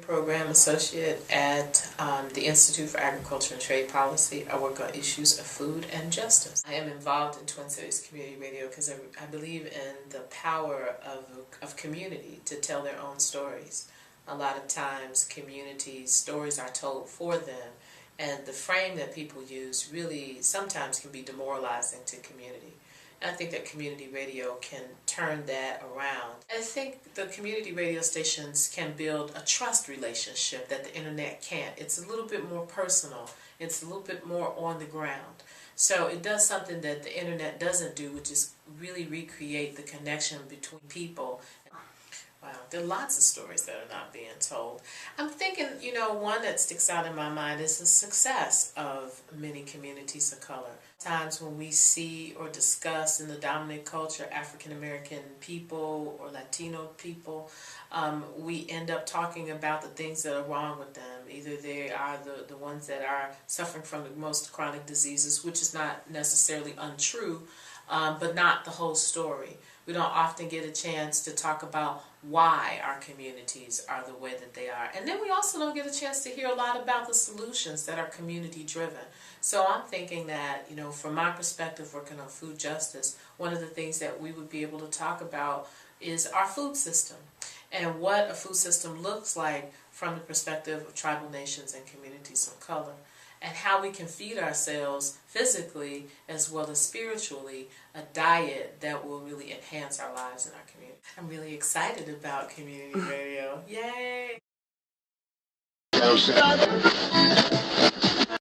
Program associate at the Institute for Agriculture and Trade Policy. I work on issues of food and justice. I am involved in Twin Cities Community Radio because I believe in the power of community to tell their own stories. A lot of times communities' stories are told for them, and the frame that people use really sometimes can be demoralizing to community. And I think that community radio can turn that around. I think the community radio stations can build a trust relationship that the internet can't. It's a little bit more personal. It's a little bit more on the ground. So it does something that the internet doesn't do, which is really recreate the connection between people. Wow, there are lots of stories that are not being told. I'm thinking, one that sticks out in my mind is the success of many communities of color. Times when we see or discuss in the dominant culture African American people or Latino people, we end up talking about the things that are wrong with them. Either they are the ones that are suffering from the most chronic diseases, which is not necessarily untrue, but not the whole story. We don't often get a chance to talk about why our communities are the way that they are. And then we also don't get a chance to hear a lot about the solutions that are community driven. So I'm thinking that, from my perspective working on food justice, one of the things that we would be able to talk about is our food system and what a food system looks like from the perspective of tribal nations and communities of color, and how we can feed ourselves physically as well as spiritually a diet that will really enhance our lives in our community. I'm really excited about community radio. Yay!